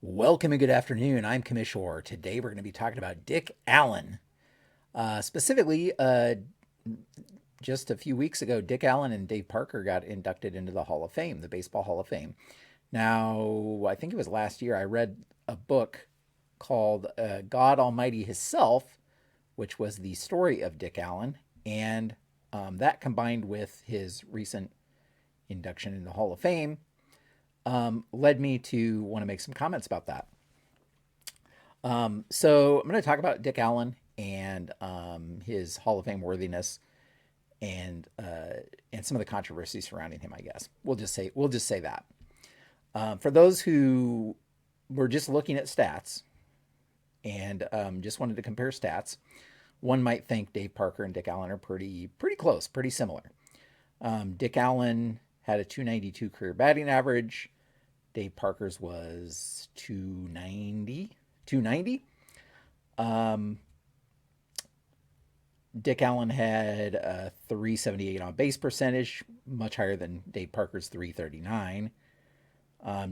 Welcome and good afternoon. I'm Commissioner. Today we're going to be talking about Dick Allen. Specifically, just a few weeks ago, Dick Allen and Dave Parker got inducted into the Hall of Fame, the Baseball Hall of Fame. Now, I think it was last year, I read a book called God Almighty Himself, which was the story of Dick Allen. And that combined with his recent induction in the Hall of Fame led me to want to make some comments about that. So I'm going to talk about Dick Allen and his Hall of Fame worthiness and some of the controversy surrounding him. I guess we'll just say that. For those who were just looking at stats and just wanted to compare stats, one might think Dave Parker and Dick Allen are pretty close, pretty similar. Dick Allen had a 292 career batting average. Dave Parker's was 290. 290. Um, Dick Allen had a 378 on base percentage, much higher than Dave Parker's 339.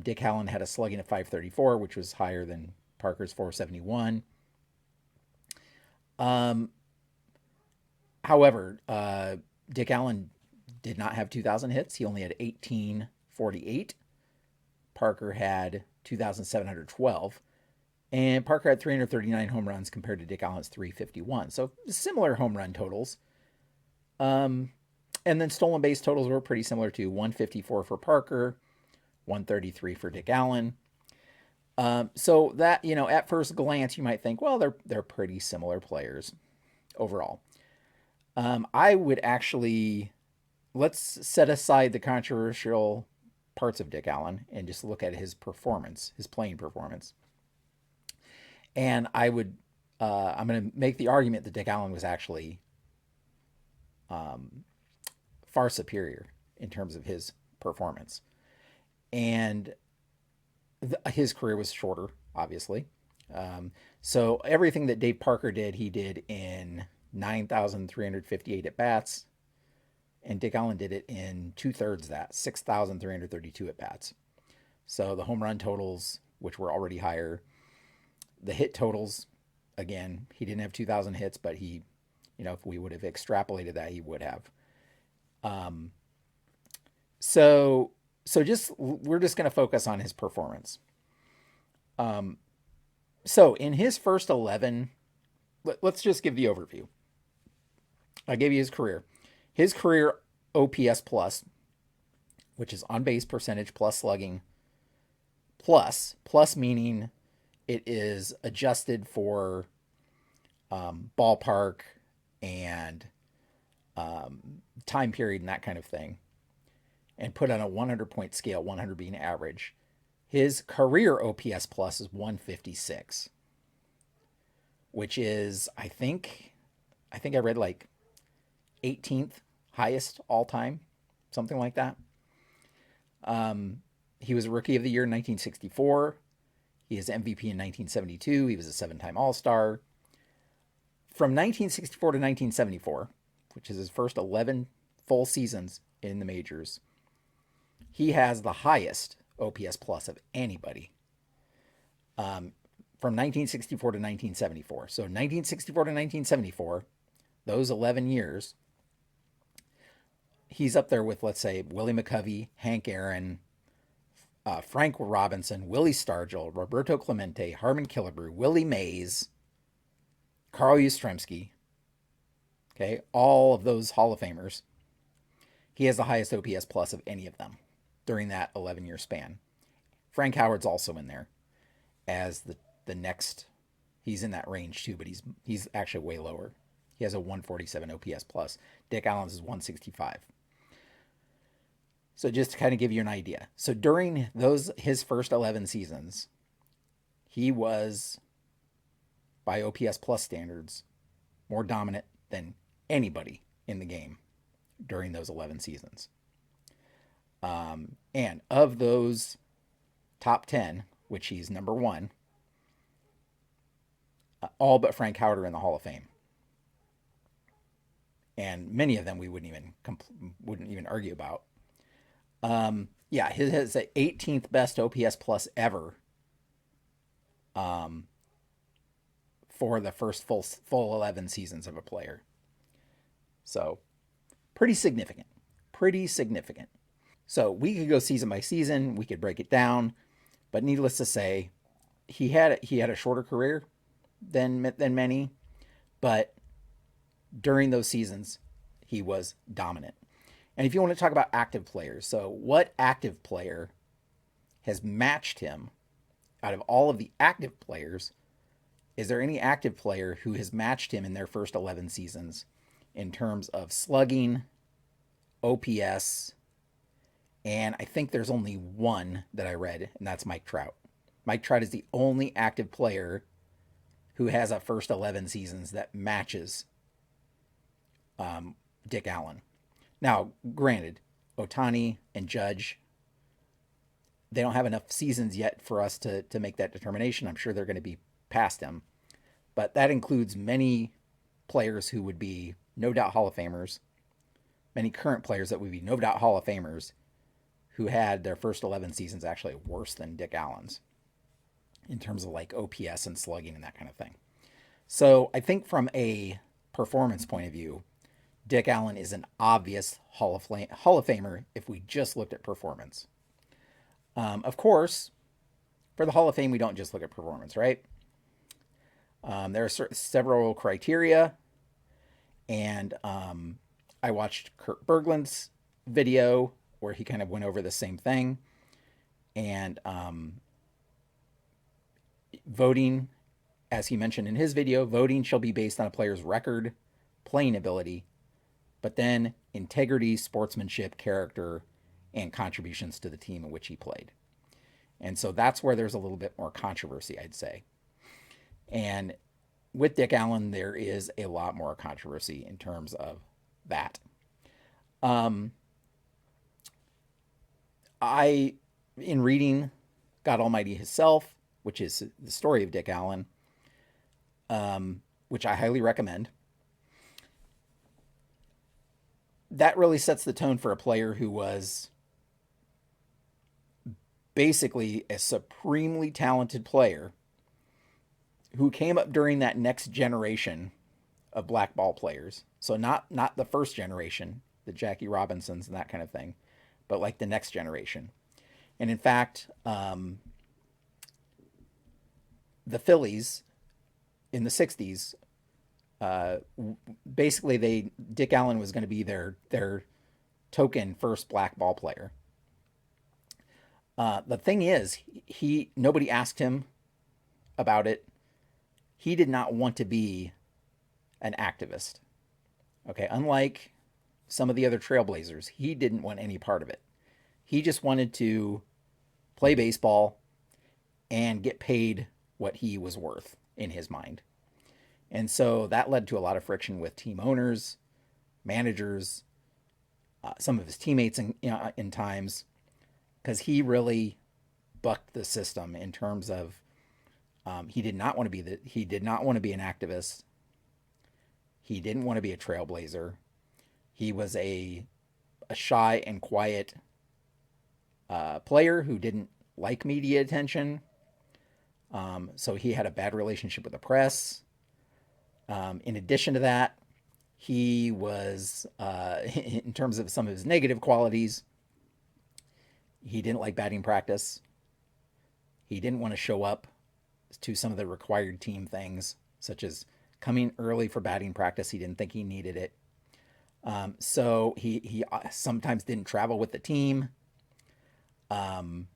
Dick Allen had a slugging of 534, which was higher than Parker's 471. Um, However, Dick Allen did not have 2,000 hits. He only had 1848. Parker had 2,712. And Parker had 339 home runs compared to Dick Allen's 351. So similar home run totals. Um, and then stolen base totals were pretty similar too. 154 for Parker, 133 for Dick Allen. So that, at first glance, you might think, well, they're pretty similar players overall. I would actually let's set aside the controversial parts of Dick Allen and just look at his performance, his playing performance. And I'm going to make the argument that Dick Allen was actually um, far superior in terms of his performance. And his career was shorter, obviously. So everything that Dave Parker did, he did in 9,358 at bats, and Dick Allen did it in two-thirds that, 6,332 at bats. So the home run totals, which were already higher, the hit totals, again, he didn't have 2,000 hits, but if we would have extrapolated that, he would have. Um, so, we're just going to focus on his performance. Um, so in his first 11, let's just give the overview. I gave you his career. His career OPS plus, which is on base percentage plus slugging, plus meaning it is adjusted for ballpark and time period and that kind of thing, and put on a 100-point scale, 100 being average. His career OPS plus is 156, which is I think I read like 18th highest all time, something like that. He was Rookie of the Year in 1964. He is MVP in 1972. He was a seven-time All-Star. From 1964 to 1974, which is his first 11 full seasons in the majors, he has the highest OPS plus of anybody. From 1964 to 1974. So 1964 to 1974, those 11 years, he's up there with, let's say, Willie McCovey, Hank Aaron, Frank Robinson, Willie Stargell, Roberto Clemente, Harmon Killebrew, Willie Mays, Carl Yastrzemski. Okay, all of those Hall of Famers. He has the highest OPS plus of any of them during that 11-year span. Frank Howard's also in there as the next. He's in that range too, but he's actually way lower. He has a 147 OPS plus. Dick Allen's is 165. So just to kind of give you an idea. So during his first 11 seasons, he was, by OPS plus standards, more dominant than anybody in the game during those 11 seasons. And of those top 10, which he's number one, all but Frank Howard are in the Hall of Fame. And many of them we wouldn't even argue about. Yeah, his has the 18th best OPS plus ever for the first full 11 seasons of a player. So pretty significant. Pretty significant. So we could go season by season. We could break it down. But needless to say, he had a shorter career than many. But during those seasons, he was dominant. And if you want to talk about active players, so what active player has matched him out of all of the active players? Is there any active player who has matched him in their first 11 seasons in terms of slugging, OPS, and I think there's only one that I read, and that's Mike Trout. Mike Trout is the only active player who has a first 11 seasons that matches Dick Allen. Now, granted, Ohtani and Judge, they don't have enough seasons yet for us to make that determination. I'm sure they're going to be past him. But that includes many players who would be no doubt Hall of Famers, many current players that would be no doubt Hall of Famers who had their first 11 seasons actually worse than Dick Allen's in terms of like OPS and slugging and that kind of thing. So I think from a performance point of view, Dick Allen is an obvious Hall of Famer if we just looked at performance. Of course, for the Hall of Fame, we don't just look at performance, right? There are several criteria, and I watched Kurt Berglund's video where he kind of went over the same thing, and voting, as he mentioned in his video, voting shall be based on a player's record, playing ability, but then integrity, sportsmanship, character, and contributions to the team in which he played. And so that's where there's a little bit more controversy, I'd say. And with Dick Allen, there is a lot more controversy in terms of that. In reading God Almighty Himself, which is the story of Dick Allen, which I highly recommend, that really sets the tone for a player who was basically a supremely talented player who came up during that next generation of black ball players. So not the first generation, the Jackie Robinsons and that kind of thing, but like the next generation. And in fact, the Phillies in the 60s, basically Dick Allen was going to be their token first black ball player. The thing is, nobody asked him about it. He did not want to be an activist. Okay, unlike some of the other trailblazers, he didn't want any part of it. He just wanted to play baseball and get paid what he was worth in his mind. And so that led to a lot of friction with team owners, managers, some of his teammates in times, because he really bucked the system in terms of he did not want to be an activist. He didn't want to be a trailblazer. He was a shy and quiet player who didn't like media attention. So he had a bad relationship with the press. In addition to that, he was, in terms of some of his negative qualities, he didn't like batting practice. He didn't want to show up to some of the required team things, such as coming early for batting practice. He didn't think he needed it. So he sometimes didn't travel with the team. And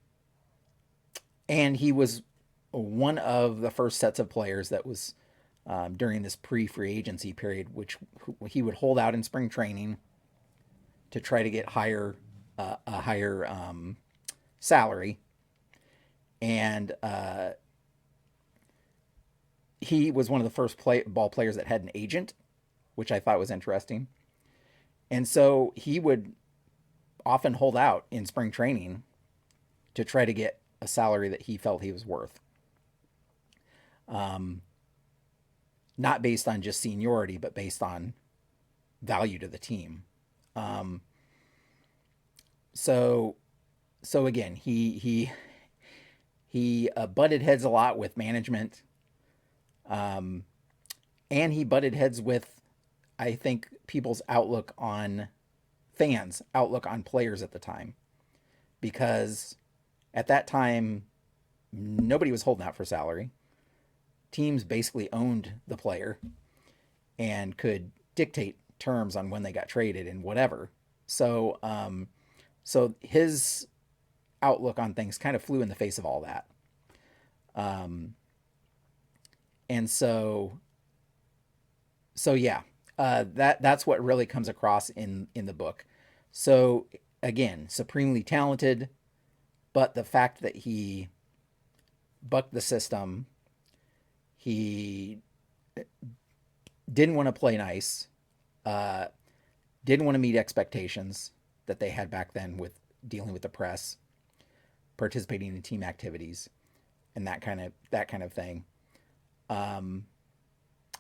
he was one of the first sets of players that was during this pre-free agency period, which he would hold out in spring training to try to get a higher salary. And he was one of the first ball players that had an agent, which I thought was interesting. And so he would often hold out in spring training to try to get a salary that he felt he was worth. Not based on just seniority, but based on value to the team. So again, he He butted heads a lot with management, um, and he butted heads with, I think, people's outlook on fans' outlook on players at the time, because at that time nobody was holding out for salary. Teams basically owned the player and could dictate terms on when they got traded and whatever. So his outlook on things kind of flew in the face of all that. Um, and so yeah, that's what really comes across in the book. So again, supremely talented, but the fact that he bucked the system, he didn't want to play nice, uh, didn't want to meet expectations that they had back then with dealing with the press, participating in team activities, and that kind of thing. Um,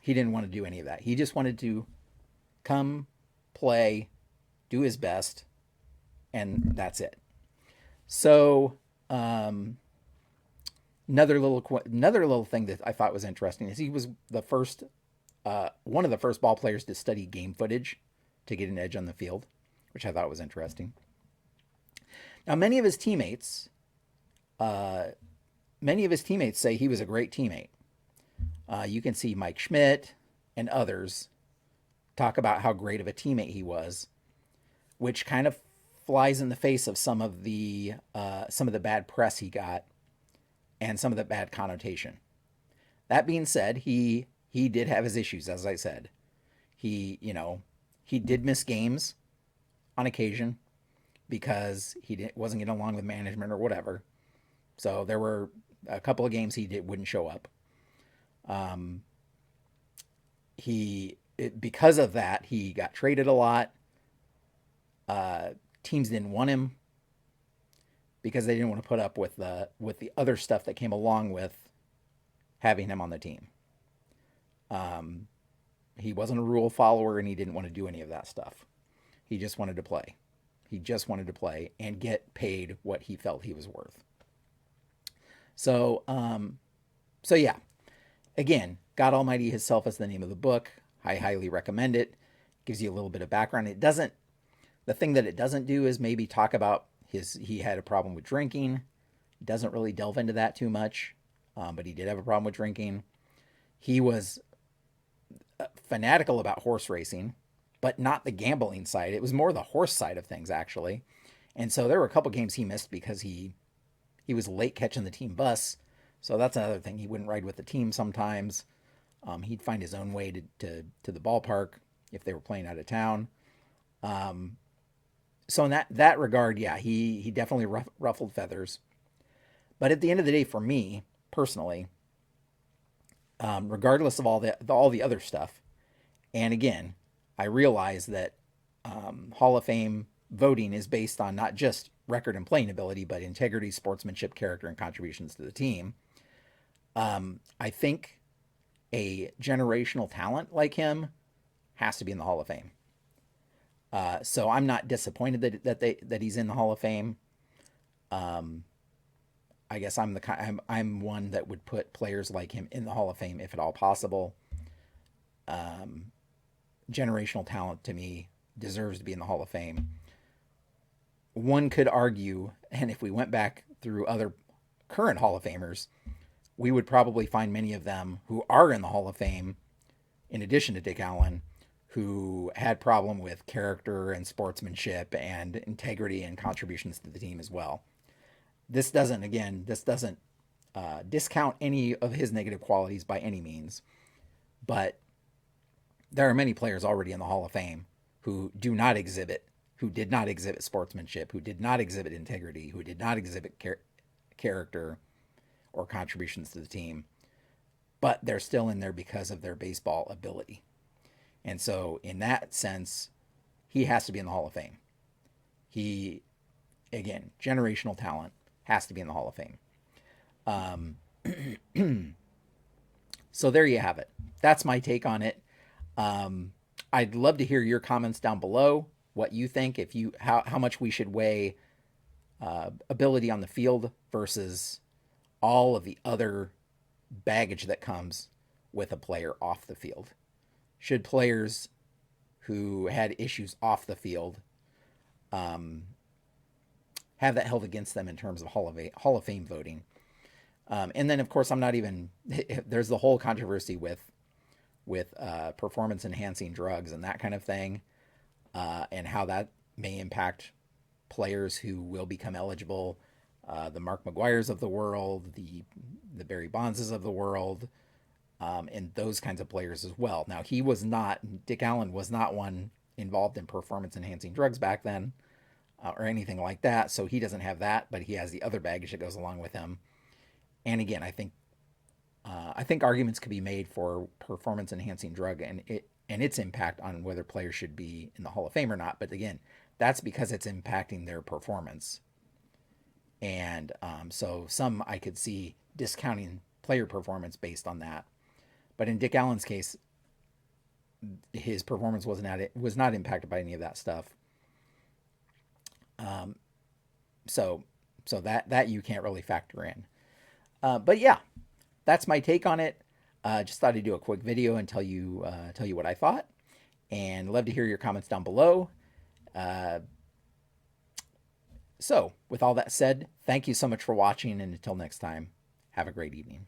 he didn't want to do any of that. He just wanted to come, play, do his best, and that's it. So another little thing that I thought was interesting is he was the first one of the first ball players to study game footage to get an edge on the field, which I thought was interesting. Now, uh, many of his teammates say he was a great teammate. You can see Mike Schmidt and others talk about how great of a teammate he was, which kind of flies in the face of some of the bad press he got and some of the bad connotation. That being said, he did have his issues, as I said. He did miss games on occasion because wasn't getting along with management or whatever. So there were a couple of games wouldn't show up. Um, because of that, he got traded a lot. Uh, Teams didn't want him because they didn't want to put up with the other stuff that came along with having him on the team. Um, he wasn't a rule follower and he didn't want to do any of that stuff. He just wanted to play. He just wanted to play and get paid what he felt he was worth. So yeah, again, God Almighty Himself is the name of the book. I highly recommend it. Gives you a little bit of background. The thing that it doesn't do is maybe talk about he had a problem with drinking. It doesn't really delve into that too much, but he did have a problem with drinking. He was fanatical about horse racing, but not the gambling side. It was more the horse side of things, actually. And so there were a couple games he missed because he was late catching the team bus. So that's another thing. He wouldn't ride with the team sometimes. He'd find his own way to the ballpark if they were playing out of town. So in that regard, yeah, he definitely ruffled feathers. But at the end of the day, for me personally, regardless of all the other stuff, and again, I realize that Hall of Fame voting is based on not just record and playing ability, but integrity, sportsmanship, character, and contributions to the team. I think a generational talent like him has to be in the Hall of Fame. So I'm not disappointed that he's in the Hall of Fame. Um, I guess I'm one that would put players like him in the Hall of Fame if at all possible. Um, Generational talent to me deserves to be in the Hall of Fame. One could argue, and if we went back through other current Hall of Famers, we would probably find many of them who are in the Hall of Fame, in addition to Dick Allen, who had problem with character and sportsmanship and integrity and contributions to the team as well. This doesn't discount any of his negative qualities by any means, but there are many players already in the Hall of Fame who did not exhibit sportsmanship, who did not exhibit integrity, who did not exhibit character or contributions to the team, but they're still in there because of their baseball ability. And so in that sense, he has to be in the Hall of Fame. He, again, generational talent, has to be in the Hall of Fame. So there you have it. That's my take on it. I'd love to hear your comments down below. What you think, how much we should weigh ability on the field versus all of the other baggage that comes with a player off the field. Should players who had issues off the field have that held against them in terms of Hall of Fame voting? And then, of course, I'm not even. There's the whole controversy with performance enhancing drugs and that kind of thing, and how that may impact players who will become eligible. The Mark McGuires of the world, the Barry Bondses of the world, and those kinds of players as well. Now, Dick Allen was not one involved in performance enhancing drugs back then, or anything like that. So he doesn't have that, but he has the other baggage that goes along with him. And again, I think arguments could be made for performance enhancing drug and its impact on whether players should be in the Hall of Fame or not. But again, that's because it's impacting their performance. And so some I could see discounting player performance based on that. But in Dick Allen's case, his performance was not impacted by any of that stuff. So that you can't really factor in. But yeah, that's my take on it. Just thought I'd do a quick video and tell you what I thought, and love to hear your comments down below. So with all that said, thank you so much for watching, and until next time, have a great evening.